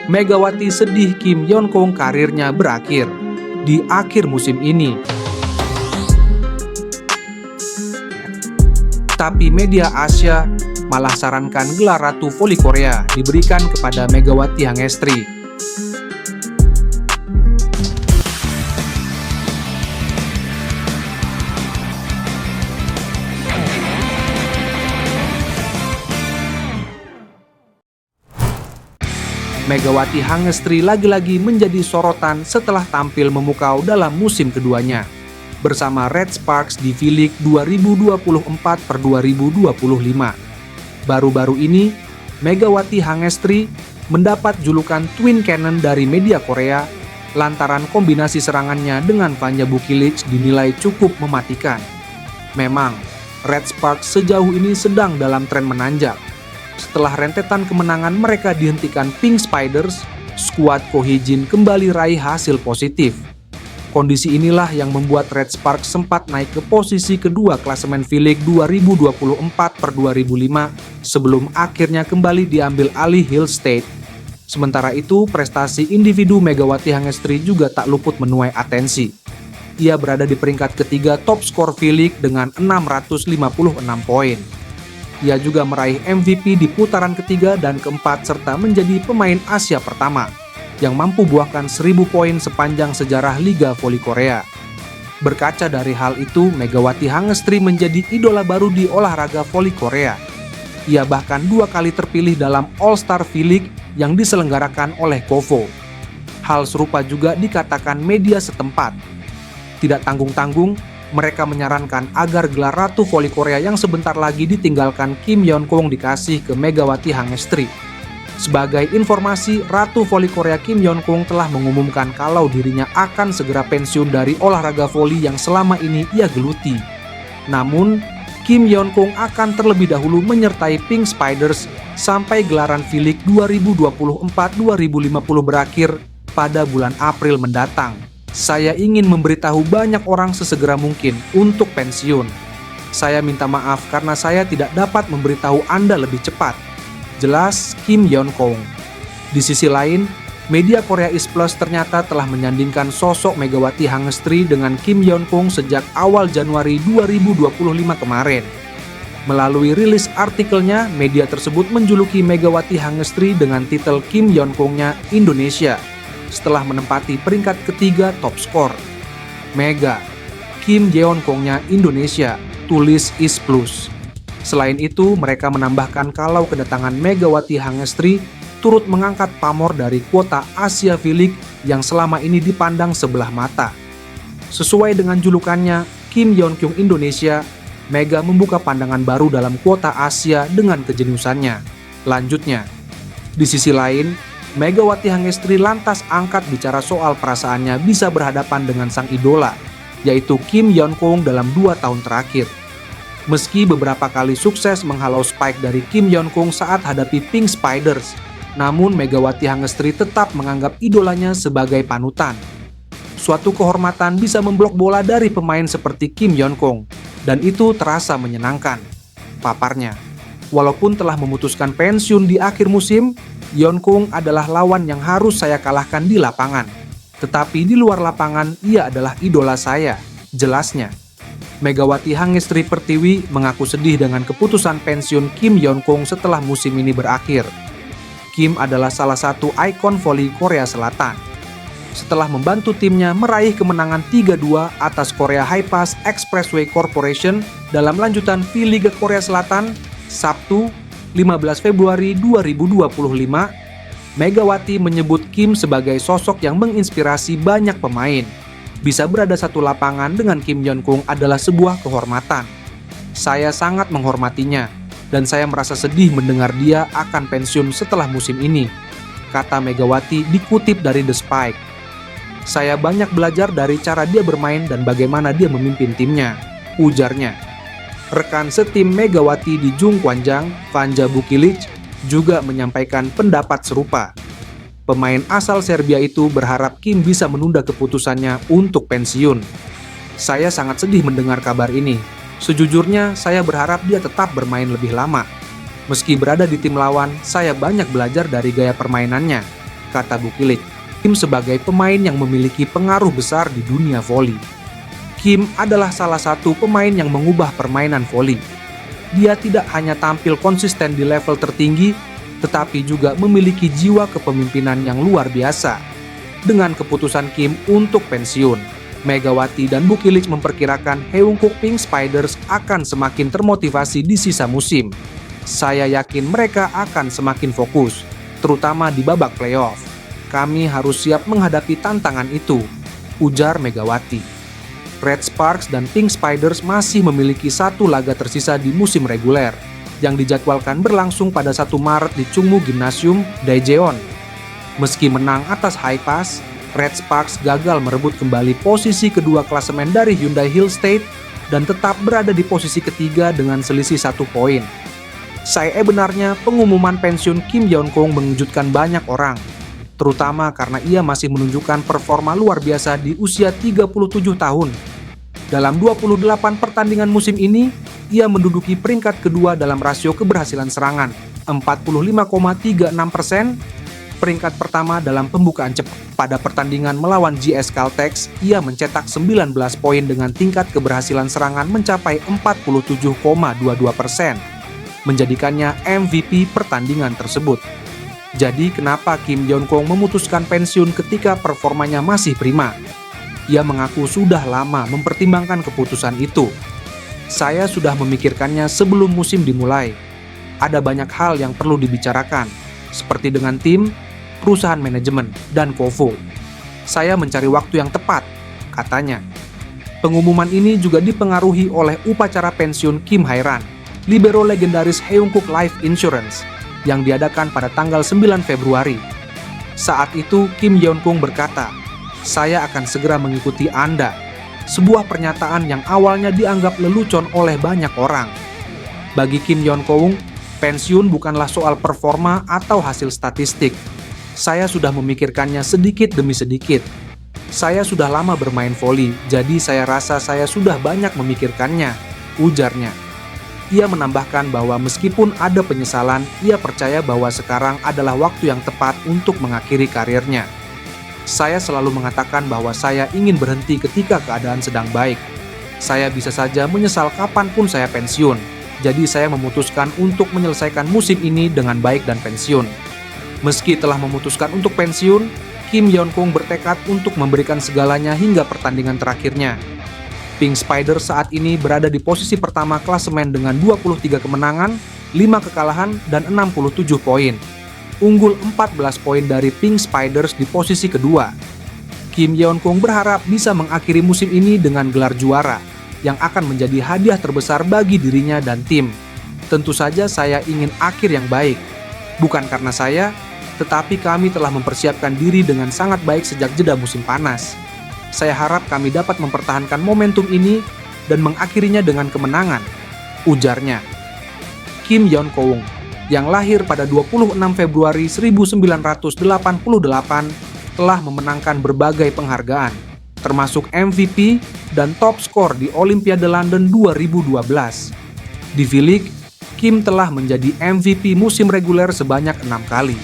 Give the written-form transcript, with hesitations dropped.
Megawati sedih Kim Yeon-kong karirnya berakhir di akhir musim ini. Tapi media Asia malah sarankan gelar Ratu Voli Korea diberikan kepada Megawati Hangestri. Megawati Hangestri lagi-lagi menjadi sorotan setelah tampil memukau dalam musim keduanya bersama Red Sparks di V-League 2024/2025. Baru-baru ini, Megawati Hangestri mendapat julukan Twin Cannon dari media Korea lantaran kombinasi serangannya dengan Vanja Bukilic dinilai cukup mematikan. Memang, Red Sparks sejauh ini sedang dalam tren menanjak. Setelah rentetan kemenangan mereka dihentikan Pink Spiders, skuad Ko Hee-jin kembali raih hasil positif. Kondisi inilah yang membuat Red Sparks sempat naik ke posisi kedua klasemen V-League 2024/2005 sebelum akhirnya kembali diambil alih Hill State. Sementara itu, prestasi individu Megawati Hangestri juga tak luput menuai atensi. Ia berada di peringkat ketiga top skor V-League dengan 656 poin. Ia juga meraih MVP di putaran ketiga dan keempat serta menjadi pemain Asia pertama yang mampu buahkan 1000 poin sepanjang sejarah Liga Voli Korea. Berkaca dari hal itu, Megawati Hangestri menjadi idola baru di olahraga voli Korea. Ia bahkan 2 kali terpilih dalam All-Star V-League yang diselenggarakan oleh KOFO. Hal serupa juga dikatakan media setempat. Tidak tanggung-tanggung, mereka menyarankan agar gelar Ratu Voli Korea yang sebentar lagi ditinggalkan Kim Yeon-kong dikasih ke Megawati Hangestri. Sebagai informasi, Ratu Voli Korea Kim Yeon-kong telah mengumumkan kalau dirinya akan segera pensiun dari olahraga voli yang selama ini ia geluti. Namun, Kim Yeon-kong akan terlebih dahulu menyertai Pink Spiders sampai gelaran V-League 2024/2050 berakhir pada bulan April mendatang. Saya ingin memberitahu banyak orang sesegera mungkin untuk pensiun. Saya minta maaf karena saya tidak dapat memberitahu Anda lebih cepat. Jelas Kim Yeon-kong. Di sisi lain, media Korea East Plus ternyata telah menyandingkan sosok Megawati Hangestri dengan Kim Yeon-kong sejak awal Januari 2025 kemarin. Melalui rilis artikelnya, media tersebut menjuluki Megawati Hangestri dengan titel Kim Yeon-kongnya Indonesia setelah menempati peringkat ketiga top skor. Mega, Kim Yeon-kongnya Indonesia, tulis East Plus. Selain itu, mereka menambahkan kalau kedatangan Megawati Hangestri turut mengangkat pamor dari kuota Asia V-League yang selama ini dipandang sebelah mata. Sesuai dengan julukannya, Kim Yeon-kong Indonesia, Mega membuka pandangan baru dalam kuota Asia dengan kejeniusannya. Lanjutnya, di sisi lain, Megawati Hangestri lantas angkat bicara soal perasaannya bisa berhadapan dengan sang idola, yaitu Kim Yeon-kong dalam 2 tahun terakhir. Meski beberapa kali sukses menghalau spike dari Kim Yeon-kong saat hadapi Pink Spiders, namun Megawati Hangestri tetap menganggap idolanya sebagai panutan. Suatu kehormatan bisa memblok bola dari pemain seperti Kim Yeon-kong, dan itu terasa menyenangkan, paparnya. Walaupun telah memutuskan pensiun di akhir musim, Yeon-kong adalah lawan yang harus saya kalahkan di lapangan. Tetapi di luar lapangan, ia adalah idola saya, jelasnya. Megawati Hangestri Pertiwi mengaku sedih dengan keputusan pensiun Kim Yeon-kong setelah musim ini berakhir. Kim adalah salah satu ikon voli Korea Selatan. Setelah membantu timnya meraih kemenangan 3-2 atas Korea Hi-Pass Expressway Corporation dalam lanjutan V-Liga Korea Selatan, Sabtu, 15 Februari 2025, Megawati menyebut Kim sebagai sosok yang menginspirasi banyak pemain. Bisa berada satu lapangan dengan Kim Yeon-kong adalah sebuah kehormatan. Saya sangat menghormatinya, dan saya merasa sedih mendengar dia akan pensiun setelah musim ini, kata Megawati dikutip dari The Spike. Saya banyak belajar dari cara dia bermain dan bagaimana dia memimpin timnya, ujarnya. Rekan setim Megawati di Jungkwanjang, Vanja Bukilic, juga menyampaikan pendapat serupa. Pemain asal Serbia itu berharap Kim bisa menunda keputusannya untuk pensiun. Saya sangat sedih mendengar kabar ini. Sejujurnya, saya berharap dia tetap bermain lebih lama. Meski berada di tim lawan, saya banyak belajar dari gaya permainannya, kata Bukilic, Kim sebagai pemain yang memiliki pengaruh besar di dunia voli. Kim adalah salah satu pemain yang mengubah permainan voli. Dia tidak hanya tampil konsisten di level tertinggi, tetapi juga memiliki jiwa kepemimpinan yang luar biasa. Dengan keputusan Kim untuk pensiun, Megawati dan Bukilic memperkirakan Haeunkook Pink Spiders akan semakin termotivasi di sisa musim. Saya yakin mereka akan semakin fokus, terutama di babak playoff. Kami harus siap menghadapi tantangan itu, ujar Megawati. Red Sparks dan Pink Spiders masih memiliki satu laga tersisa di musim reguler, yang dijadwalkan berlangsung pada 1 Maret di Chungmu Gymnasium, Daejeon. Meski menang atas High Pass, Red Sparks gagal merebut kembali posisi kedua klasemen dari Hyundai Hill State dan tetap berada di posisi ketiga dengan selisih 1 poin. Sebenarnya pengumuman pensiun Kim Yeon-kong mengejutkan banyak orang, terutama karena ia masih menunjukkan performa luar biasa di usia 37 tahun. Dalam 28 pertandingan musim ini, ia menduduki peringkat kedua dalam rasio keberhasilan serangan 45,36%, peringkat pertama dalam pembukaan cepat. Pada pertandingan melawan GS Caltex, ia mencetak 19 poin dengan tingkat keberhasilan serangan mencapai 47,22%, menjadikannya MVP pertandingan tersebut. Jadi kenapa Kim Yeon-kong memutuskan pensiun ketika performanya masih prima? Ia mengaku sudah lama mempertimbangkan keputusan itu. Saya sudah memikirkannya sebelum musim dimulai. Ada banyak hal yang perlu dibicarakan, seperti dengan tim, perusahaan manajemen, dan Kovo. Saya mencari waktu yang tepat, katanya. Pengumuman ini juga dipengaruhi oleh upacara pensiun Kim Hae-ran, libero legendaris Haeunkook Life Insurance, yang diadakan pada tanggal 9 Februari. Saat itu Kim Yeon-kong berkata, "Saya akan segera mengikuti Anda." Sebuah pernyataan yang awalnya dianggap lelucon oleh banyak orang. Bagi Kim Yeon-kong, pensiun bukanlah soal performa atau hasil statistik. Saya sudah memikirkannya sedikit demi sedikit. Saya sudah lama bermain voli, jadi saya rasa saya sudah banyak memikirkannya, ujarnya. Ia menambahkan bahwa meskipun ada penyesalan, ia percaya bahwa sekarang adalah waktu yang tepat untuk mengakhiri karirnya. Saya selalu mengatakan bahwa saya ingin berhenti ketika keadaan sedang baik. Saya bisa saja menyesal kapanpun saya pensiun, jadi saya memutuskan untuk menyelesaikan musim ini dengan baik dan pensiun. Meski telah memutuskan untuk pensiun, Kim Yeon-kong bertekad untuk memberikan segalanya hingga pertandingan terakhirnya. Pink Spiders saat ini berada di posisi pertama klasemen dengan 23 kemenangan, 5 kekalahan, dan 67 poin. Unggul 14 poin dari Pink Spiders di posisi kedua. Kim Yeon-kong berharap bisa mengakhiri musim ini dengan gelar juara, yang akan menjadi hadiah terbesar bagi dirinya dan tim. Tentu saja saya ingin akhir yang baik. Bukan karena saya, tetapi kami telah mempersiapkan diri dengan sangat baik sejak jeda musim panas. Saya harap kami dapat mempertahankan momentum ini dan mengakhirinya dengan kemenangan, ujarnya. Kim Yeon-kong, yang lahir pada 26 Februari 1988, telah memenangkan berbagai penghargaan, termasuk MVP dan top skor di Olimpiade London 2012. Di V-League, Kim telah menjadi MVP musim reguler sebanyak 6 kali.